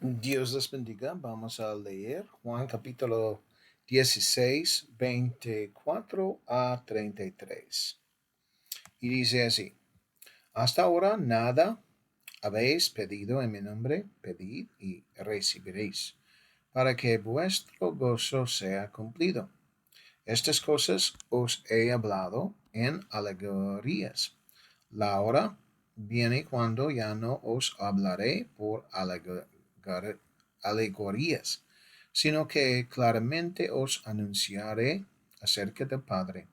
Dios les bendiga. Vamos a leer Juan capítulo 16, 24 a 33. Y dice así, hasta ahora nada habéis pedido en mi nombre, pedid y recibiréis, para que vuestro gozo sea cumplido. Estas cosas os he hablado en alegorías. La hora viene cuando ya no os hablaré por alegorías, sino que claramente os anunciaré acerca del Padre.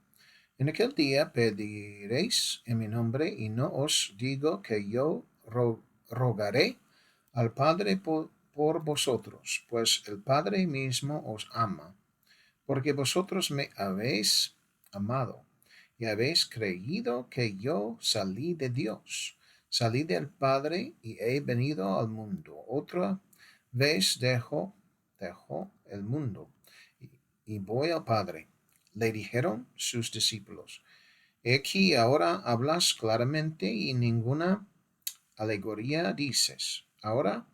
En aquel día pediréis en mi nombre y no os digo que yo rogaré al Padre por vosotros, pues el Padre mismo os ama, porque vosotros me habéis amado y habéis creído que yo salí de Dios. Salí del Padre y he venido al mundo. Otra vez dejo el mundo y voy al Padre. Le dijeron sus discípulos, he aquí ahora hablas claramente y ninguna alegoría dices. Ahora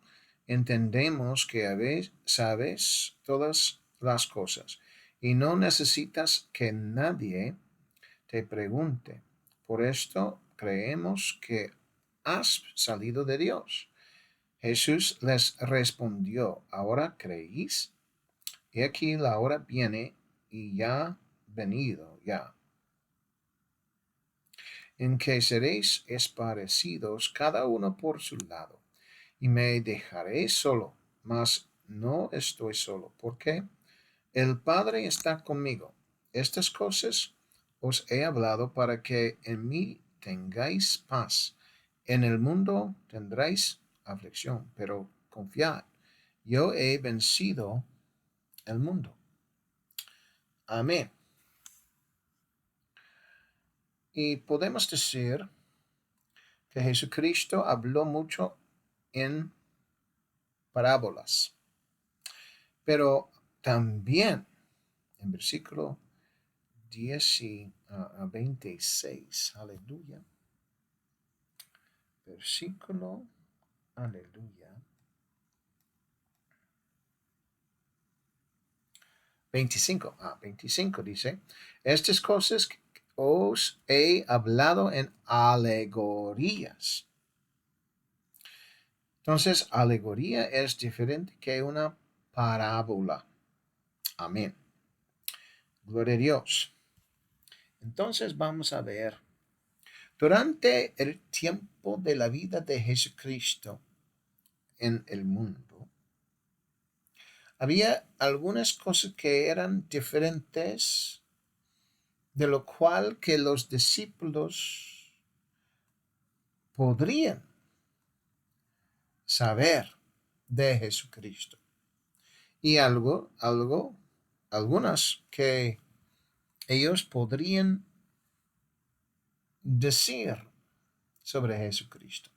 entendemos que sabes todas las cosas y no necesitas que nadie te pregunte. Por esto creemos que has salido de Dios. Jesús les respondió, ¿ahora creéis? He aquí la hora viene y ya venido ya, en que seréis esparcidos cada uno por su lado, y me dejaré solo, mas no estoy solo, porque el Padre está conmigo. Estas cosas os he hablado para que en mí tengáis paz. En el mundo tendréis aflicción, pero confiad, yo he vencido el mundo. Amén. Y podemos decir que Jesucristo habló mucho en parábolas, pero también en versículo 10 a 26, aleluya, versículo, aleluya, 25 dice, estas cosas os he hablado en alegorías. Entonces, alegoría es diferente que una parábola. Amén. Gloria a Dios. Entonces vamos a ver. Durante el tiempo de la vida de Jesucristo en el mundo, había algunas cosas que eran diferentes, de lo cual que los discípulos podrían saber de Jesucristo. Y algunas que ellos podrían decir sobre Jesucristo.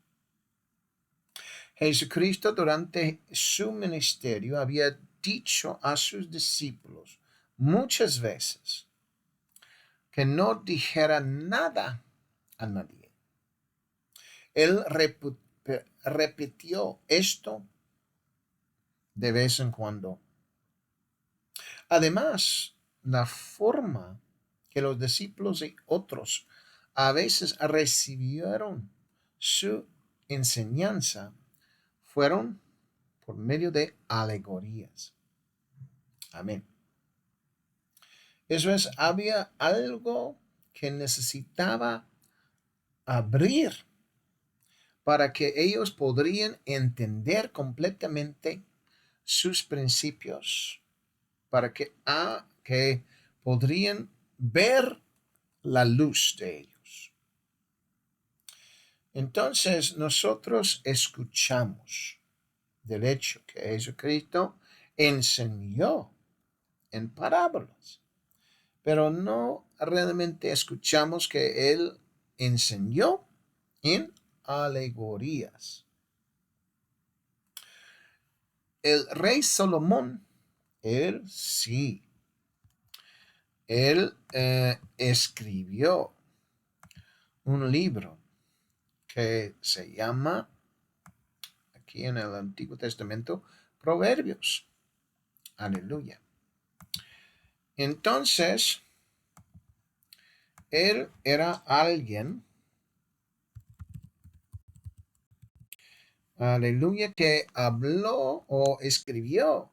Jesucristo durante su ministerio había dicho a sus discípulos muchas veces que no dijera nada a nadie. Él repitió esto de vez en cuando. Además, la forma que los discípulos y otros a veces recibieron su enseñanza fueron por medio de alegorías. Amén. Eso es, había algo que necesitaba abrir para que ellos podrían entender completamente sus principios, para que podrían ver la luz de ellos. Entonces nosotros escuchamos del hecho que Jesucristo enseñó en parábolas, pero no realmente escuchamos que Él enseñó en alegorías. El rey Salomón, él sí, él escribió un libro que se llama, aquí en el Antiguo Testamento, Proverbios. Aleluya. Entonces, él era alguien, aleluya, que habló o escribió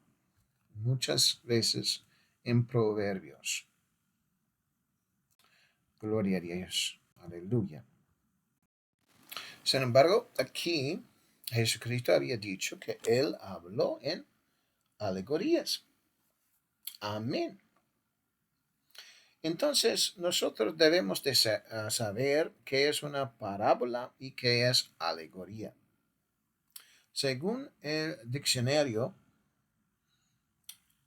muchas veces en Proverbios. Gloria a Dios. Aleluya. Sin embargo, aquí Jesucristo había dicho que él habló en alegorías. Amén. Entonces, nosotros debemos de saber qué es una parábola y qué es alegoría. Según el diccionario,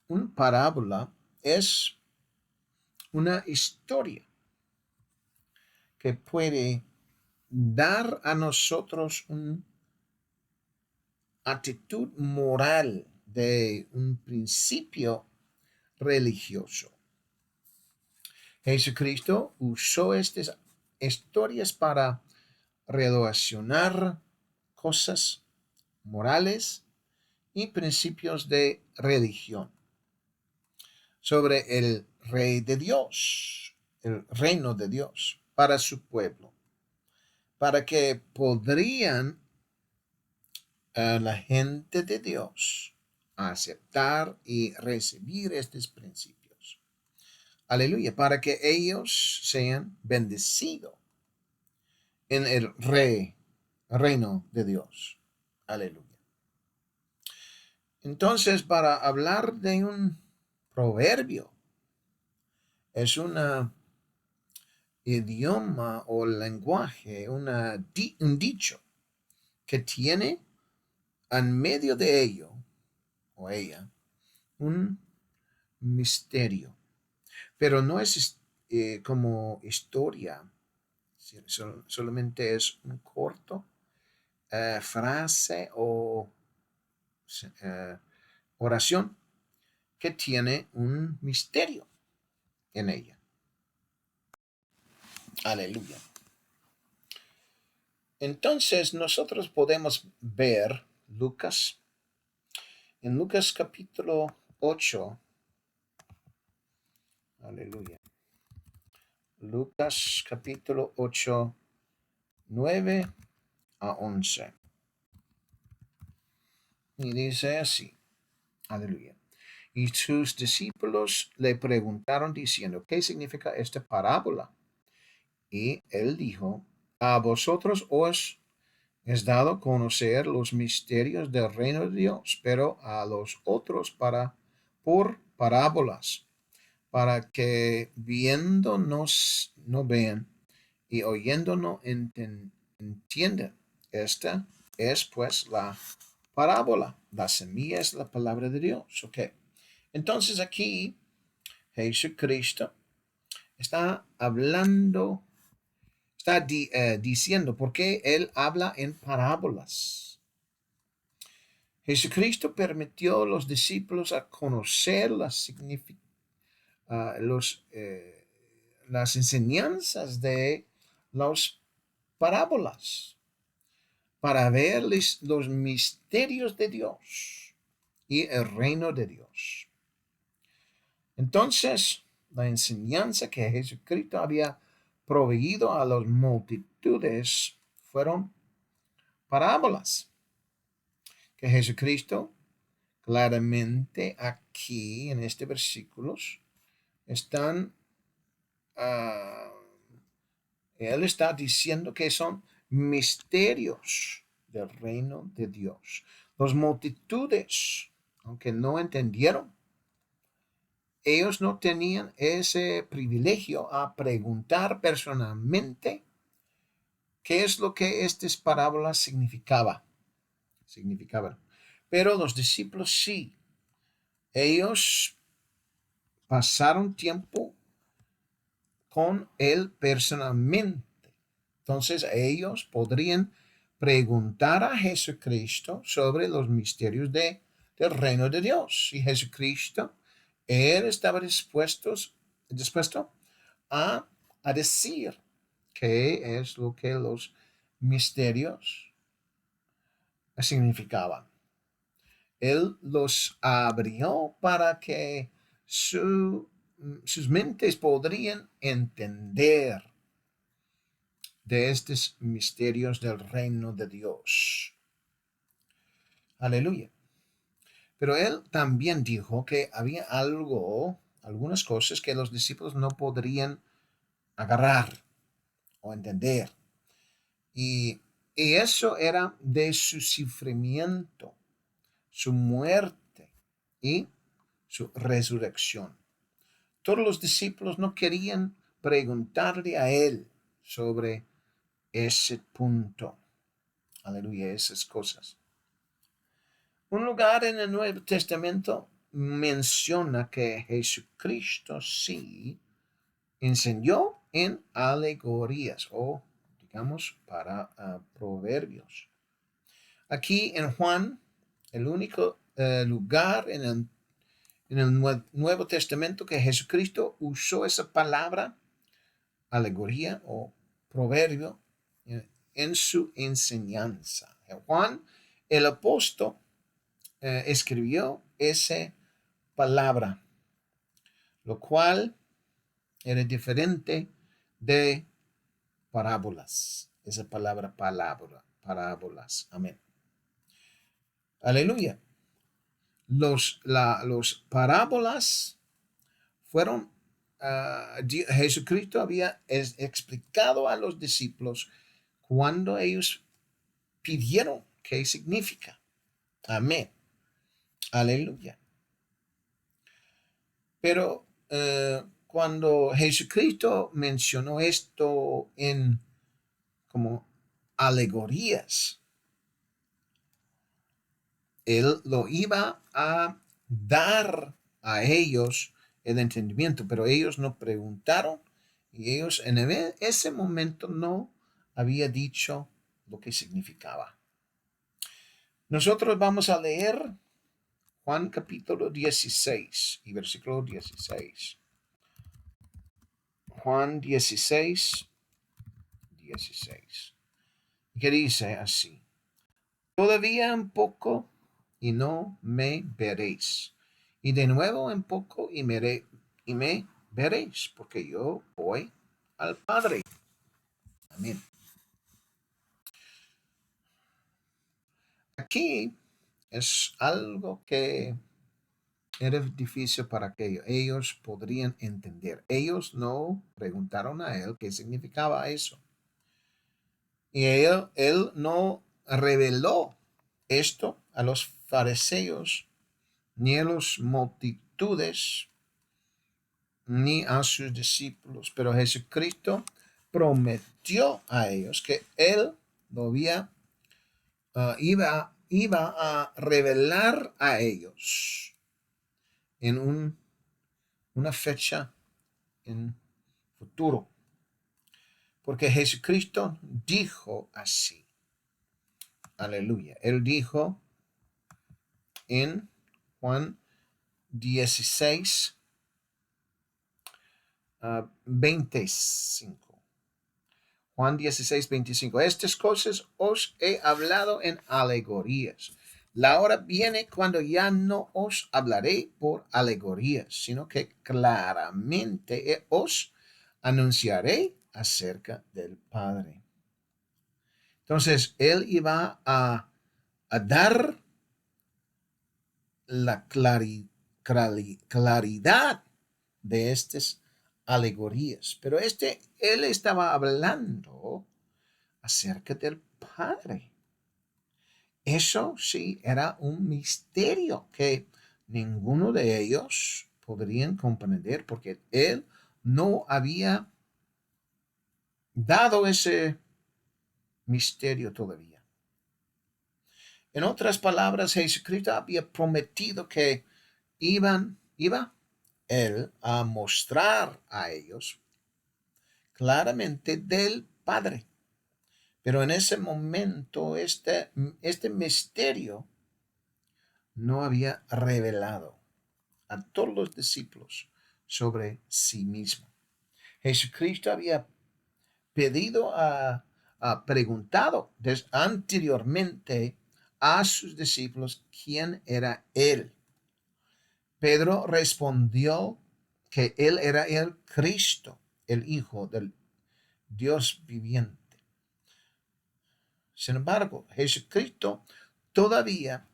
una parábola es una historia que puede dar a nosotros una actitud moral de un principio religioso. Jesucristo usó estas historias para relacionar cosas morales y principios de religión sobre el rey de Dios, el reino de Dios para su pueblo, para que podrían la gente de Dios aceptar y recibir estos principios. Aleluya, para que ellos sean bendecidos en el reino de Dios. Aleluya. Entonces, para hablar de un proverbio, es un idioma o lenguaje, un dicho que tiene en medio de ello o ella un misterio, pero no es como historia, solamente es un corto frase o eh, oración que tiene un misterio en ella. Aleluya. Entonces nosotros podemos ver en Lucas capítulo 8. Aleluya. Lucas capítulo 8, 9 a 11. Y dice así. Aleluya. Y sus discípulos le preguntaron diciendo, ¿qué significa esta parábola? Y él dijo, a vosotros os es dado conocer los misterios del reino de Dios, pero a los otros por parábolas, para que viéndonos no vean y oyéndonos entiendan. Esta es pues la parábola. La semilla es la palabra de Dios. Ok. Entonces aquí Jesucristo está hablando, está diciendo por qué él habla en parábolas. Jesucristo permitió a los discípulos a conocer las enseñanzas de las parábolas para ver los misterios de Dios y el reino de Dios. Entonces, la enseñanza que Jesucristo había proveído a las multitudes fueron parábolas que Jesucristo claramente aquí en este versículo están, uh, él está diciendo que son misterios del reino de Dios. Las multitudes, aunque no entendieron, ellos no tenían ese privilegio a preguntar personalmente qué es lo que estas parábolas significaban. Pero los discípulos sí. Ellos pasaron tiempo con él personalmente. Entonces ellos podrían preguntar a Jesucristo sobre los misterios del reino de Dios. Y Jesucristo, él estaba dispuesto a, decir qué es lo que los misterios significaban. Él los abrió para que sus mentes podrían entender de estos misterios del reino de Dios. Aleluya. Pero él también dijo que había algunas cosas que los discípulos no podrían agarrar o entender. Y eso era de su sufrimiento, su muerte y su resurrección. Todos los discípulos no querían preguntarle a él sobre ese punto. Aleluya, esas cosas. Un lugar en el Nuevo Testamento menciona que Jesucristo sí enseñó en alegorías o, digamos, para proverbios. Aquí en Juan, el único lugar en el Nuevo Testamento que Jesucristo usó esa palabra, alegoría o proverbio, en su enseñanza. Juan, el apóstol, escribió esa palabra, lo cual era diferente de parábolas. Esa palabra, parábolas. Amén. Aleluya. Los parábolas fueron, Jesucristo había explicado a los discípulos cuando ellos pidieron qué significa. Amén. Aleluya. Pero cuando Jesucristo mencionó esto en como alegorías, él lo iba a dar a ellos el entendimiento, pero ellos no preguntaron y ellos en ese momento no había dicho lo que significaba. Nosotros vamos a leer Juan capítulo 16 y versículo 16. Juan 16, 16. Que dice así: todavía un poco y no me veréis. Y de nuevo un poco y me veréis, porque yo voy al Padre. Amén. Aquí es algo que era difícil para que ellos podrían entender. Ellos no preguntaron a él qué significaba eso. Y él no reveló esto a los fariseos, ni a las multitudes, ni a sus discípulos. Pero Jesucristo prometió a ellos que él lo iba a revelar a ellos en una fecha en futuro. Porque Jesucristo dijo así. Aleluya. Él dijo en Juan 16, 25. Juan 16, 25. Estas cosas os he hablado en alegorías. La hora viene cuando ya no os hablaré por alegorías, sino que claramente os anunciaré acerca del Padre. Entonces, él iba a dar la claridad de estas alegorías. Pero él estaba hablando acerca del Padre. Eso sí era un misterio que ninguno de ellos podrían comprender porque él no había dado ese misterio todavía. En otras palabras, Jesucristo había prometido que iba él a mostrar a ellos claramente del Padre. Pero en ese momento este misterio no había revelado a todos los discípulos sobre sí mismo. Jesucristo había preguntado anteriormente a sus discípulos quién era él. Pedro respondió que él era el Cristo, el Hijo del Dios viviente. Sin embargo, Jesucristo todavía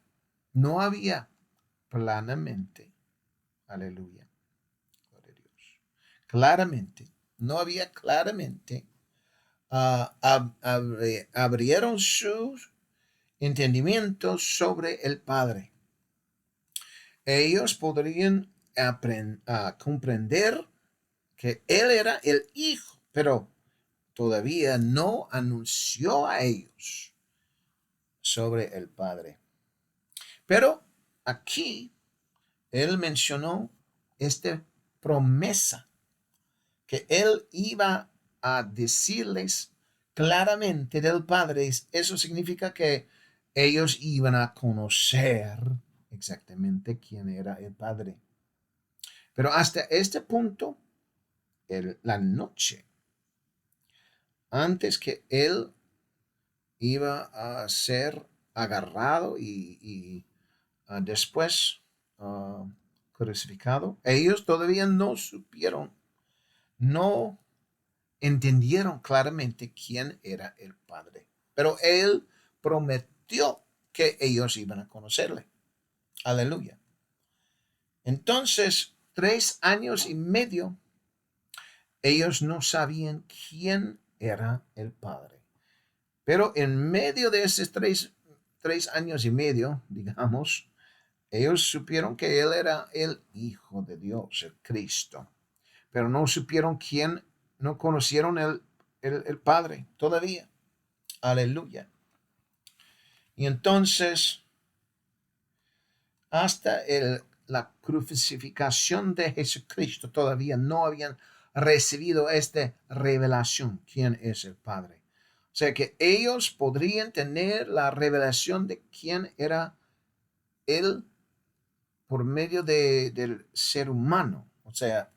no había plenamente, aleluya, gloria a Dios, claramente, no había claramente, abrieron sus entendimientos sobre el Padre. Ellos podrían comprender que Él era el Hijo, pero todavía no anunció a ellos sobre el Padre. Pero aquí Él mencionó esta promesa que Él iba a decirles claramente del Padre. Eso significa que ellos iban a conocer exactamente quién era el Padre. Pero hasta este punto, la noche antes que Él iba a ser agarrado y después crucificado, ellos todavía no supieron, no entendieron claramente quién era el Padre. Pero Él prometió que ellos iban a conocerle. Aleluya. Entonces, 3 años y medio, ellos no sabían quién era el Padre. Pero en medio de esos tres años y medio, digamos, ellos supieron que Él era el Hijo de Dios, el Cristo. Pero no supieron quién, no conocieron el Padre todavía. Aleluya. Y entonces, hasta la crucificación de Jesucristo, todavía no habían recibido esta revelación, quién es el Padre. O sea que ellos podrían tener la revelación de quién era Él por medio del ser humano. O sea,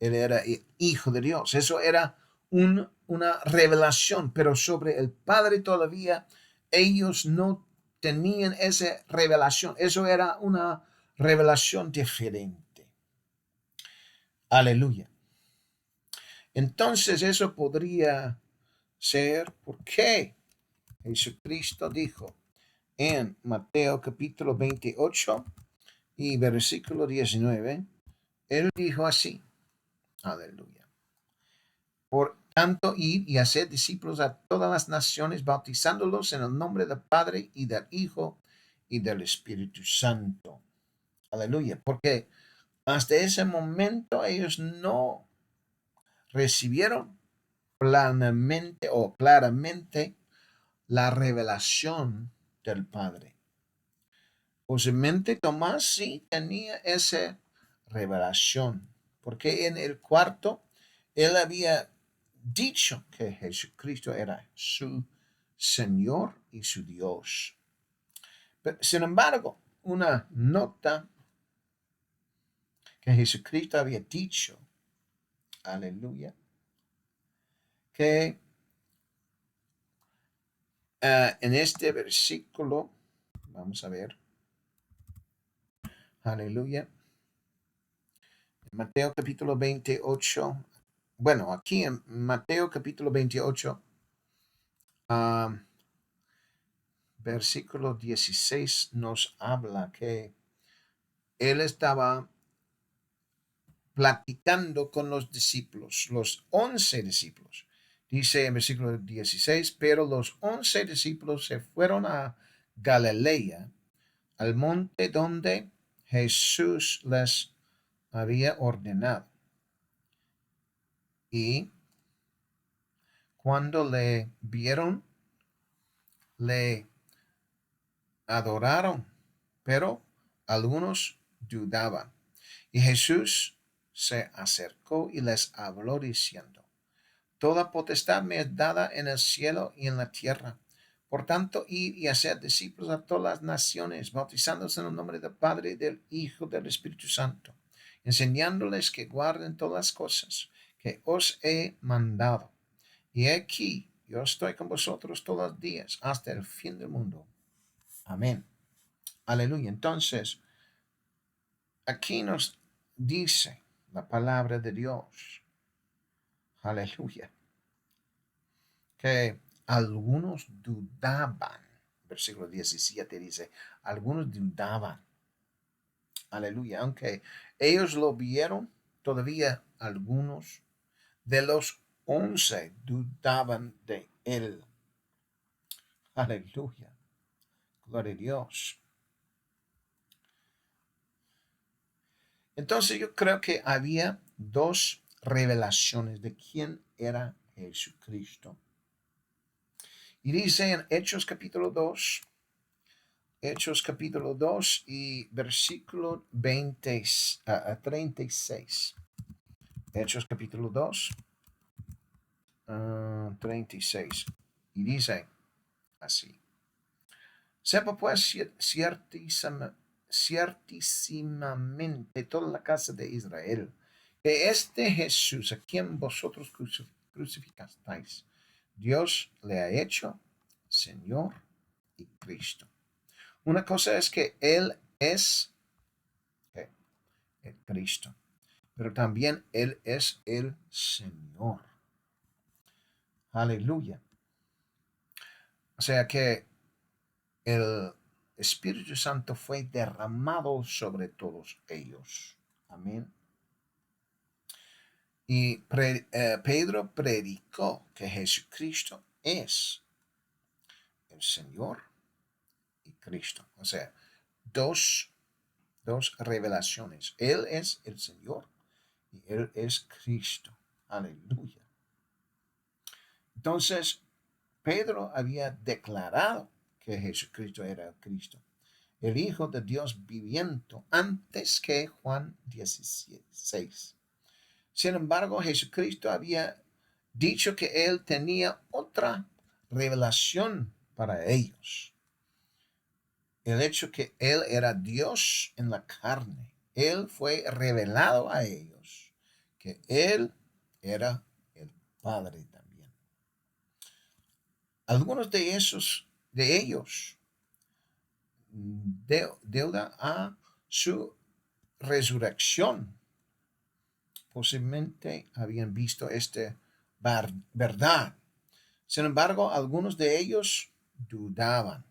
Él era el Hijo de Dios. Eso era una revelación, pero sobre el Padre todavía ellos no tenían esa revelación. Eso era una revelación diferente. Aleluya. Entonces eso podría ser porque Jesucristo dijo en Mateo capítulo 28 y versículo 19, Él dijo así, aleluya. Por tanto, id y haced discípulos a todas las naciones, bautizándolos en el nombre del Padre y del Hijo y del Espíritu Santo. Aleluya. Porque hasta ese momento ellos no recibieron plenamente o claramente la revelación del Padre. Posiblemente Tomás sí tenía esa revelación, porque en el cuarto él había dicho que Jesucristo era su Señor y su Dios. Pero, sin embargo, una nota que Jesucristo había dicho, aleluya, que en este versículo, vamos a ver, aleluya, Mateo capítulo 28, bueno, aquí en Mateo capítulo 28, versículo 16 nos habla que él estaba platicando con los discípulos, los 11 discípulos. Dice en versículo 16, pero los 11 discípulos se fueron a Galilea, al monte donde Jesús les había ordenado. Y cuando le vieron, le adoraron, pero algunos dudaban. Y Jesús se acercó y les habló diciendo, toda potestad me es dada en el cielo y en la tierra. Por tanto, id y haced discípulos a todas las naciones, bautizándose en el nombre del Padre, del Hijo, del Espíritu Santo, enseñándoles que guarden todas las cosas que os he mandado. Y aquí yo estoy con vosotros todos los días hasta el fin del mundo. Amén. Aleluya. Entonces, aquí nos dice la palabra de Dios. Aleluya. Que algunos dudaban. Versículo 17 dice, algunos dudaban. Aleluya. Aunque ellos lo vieron, todavía algunos de los 11 dudaban de él. Aleluya. Gloria a Dios. Entonces yo creo que había dos revelaciones de quién era Jesucristo. Y dice en Hechos capítulo 2, Hechos capítulo 2 y versículo 20 a 36. Hechos capítulo 2, 36. Y dice así. Sepa pues ciertísimamente toda la casa de Israel, que este Jesús a quien vosotros crucificasteis, Dios le ha hecho Señor y Cristo. Una cosa es que Él es el Cristo, pero también Él es el Señor. Aleluya. O sea que el Espíritu Santo fue derramado sobre todos ellos. Amén. Y Pedro predicó que Jesucristo es el Señor y Cristo. O sea, dos revelaciones. Él es el Señor y Él es Cristo. Aleluya. Entonces, Pedro había declarado que Jesucristo era el Cristo, el Hijo de Dios viviente, antes que Juan 16. Sin embargo, Jesucristo había dicho que Él tenía otra revelación para ellos. El hecho que Él era Dios en la carne. Él fue revelado a ellos que Él era el Padre también. Algunos de ellos, deuda a su resurrección, posiblemente habían visto esta verdad. Sin embargo, algunos de ellos dudaban.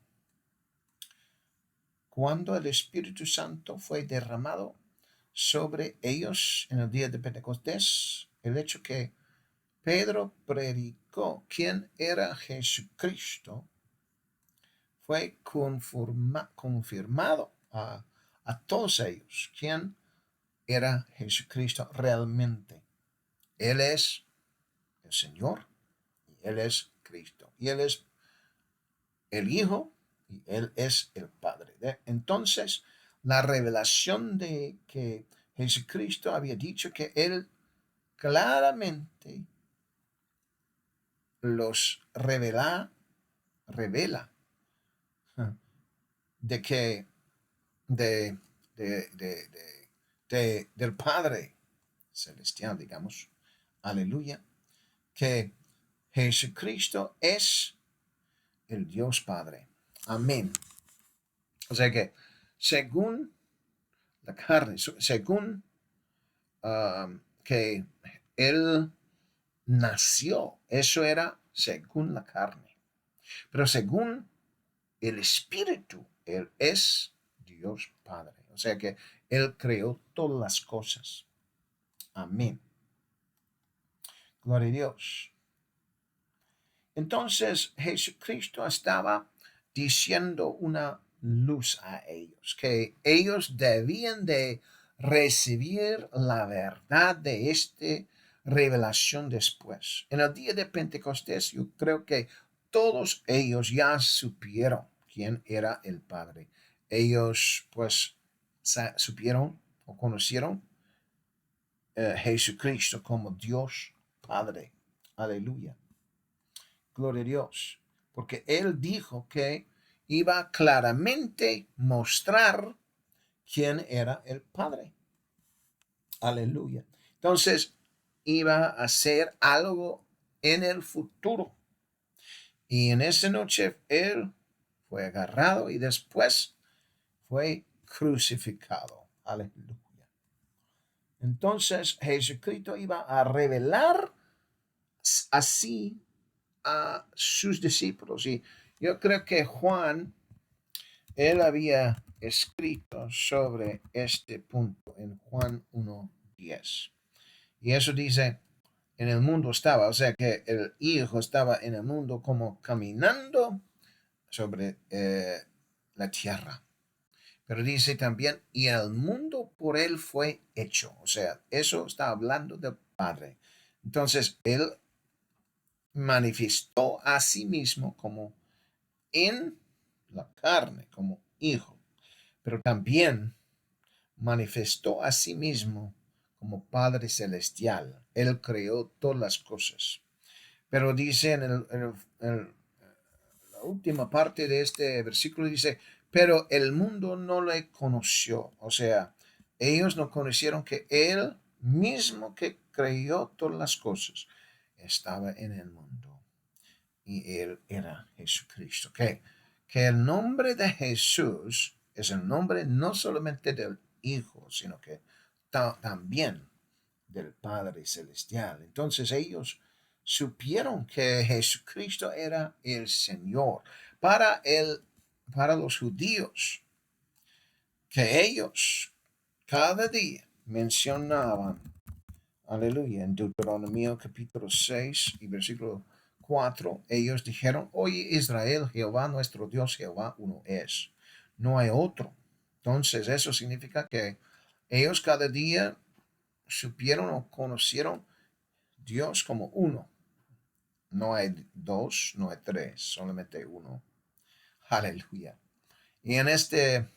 Cuando el Espíritu Santo fue derramado sobre ellos en el día de Pentecostés, el hecho que Pedro predicó quién era Jesucristo fue confirmado a todos ellos quién era Jesucristo realmente. Él es el Señor y Él es Cristo. Y Él es el Hijo y Él es el Padre. Entonces, la revelación de que Jesucristo había dicho que Él claramente los revela de que del Padre celestial, digamos, aleluya, que Jesucristo es el Dios Padre. Amén. O sea que según la carne, según que Él nació, eso era según la carne. Pero según el Espíritu, Él es Dios Padre. O sea que Él creó todas las cosas. Amén. Gloria a Dios. Entonces Jesucristo estaba diciendo una luz a ellos, que ellos debían de recibir la verdad de esta revelación después. En el día de Pentecostés yo creo que todos ellos ya supieron quién era el Padre. Ellos pues supieron o conocieron Jesucristo como Dios Padre. Aleluya. Gloria a Dios. Porque Él dijo que iba claramente mostrar quién era el Padre. Aleluya. Entonces, iba a hacer algo en el futuro. Y en esa noche Él fue agarrado y después fue crucificado. Aleluya. Entonces Jesucristo iba a revelar así a sus discípulos. Y yo creo que Juan, él había escrito sobre este punto en Juan 1:10. Y eso dice, en el mundo estaba, o sea que el Hijo estaba en el mundo como caminando sobre la tierra. Pero dice también, y el mundo por él fue hecho. O sea, eso está hablando del Padre. Entonces, él manifestó a sí mismo como en la carne, como hijo, pero también manifestó a sí mismo como Padre Celestial. Él creó todas las cosas. Pero dice la última parte de este versículo, dice, pero el mundo no le conoció. O sea, ellos no conocieron que Él mismo que creó todas las cosas estaba en el mundo. Y Él era Jesucristo. Que el nombre de Jesús es el nombre no solamente del Hijo, sino que también del Padre Celestial. Entonces ellos supieron que Jesucristo era el Señor. Para los judíos, que ellos cada día mencionaban, aleluya, en Deuteronomio capítulo 6 y versículo 4, ellos dijeron, oye Israel, Jehová nuestro Dios, Jehová uno es, no hay otro. Entonces eso significa que ellos cada día supieron o conocieron Dios como uno. No hay dos, no hay tres, solamente uno. Aleluya. Y en este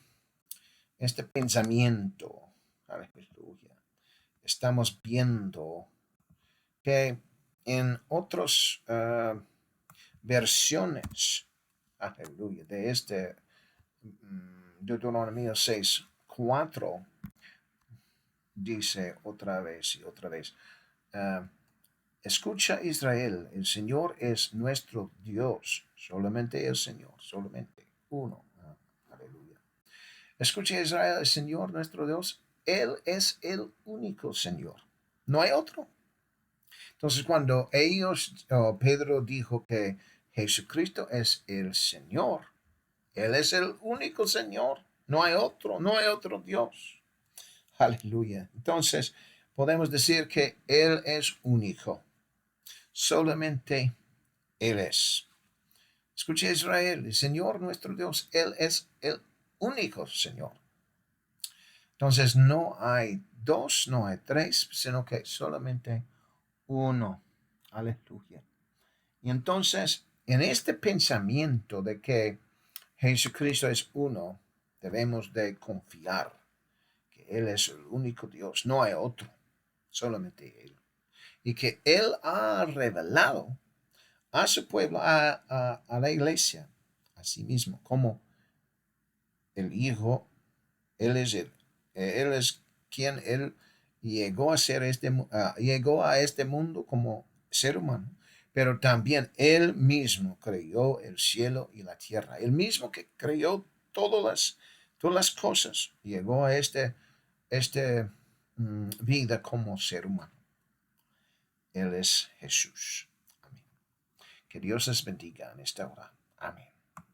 pensamiento, aleluya, estamos viendo que en otras versiones, aleluya, de Deuteronomio 6:4, dice otra vez y otra vez, escucha Israel, el Señor es nuestro Dios, solamente el Señor, solamente uno. Aleluya. Escucha Israel, el Señor nuestro Dios, Él es el único Señor, no hay otro. Entonces cuando Pedro dijo que Jesucristo es el Señor, Él es el único Señor, no hay otro Dios. Aleluya. Entonces podemos decir que Él es único. Solamente Él es. Escuche Israel, el Señor nuestro Dios, Él es el único Señor. Entonces no hay dos, no hay tres, sino que solamente uno. Aleluya. Y entonces, en este pensamiento de que Jesucristo es uno, debemos de confiar que Él es el único Dios, no hay otro, solamente Él. Y que Él ha revelado a su pueblo, a la iglesia, a sí mismo, como el Hijo, Él es quien Él llegó a ser llegó a este mundo como ser humano, pero también Él mismo creó el cielo y la tierra, Él mismo que creó todas las cosas, llegó a este vida como ser humano. Él es Jesús. Amén. Que Dios les bendiga en esta hora. Amén.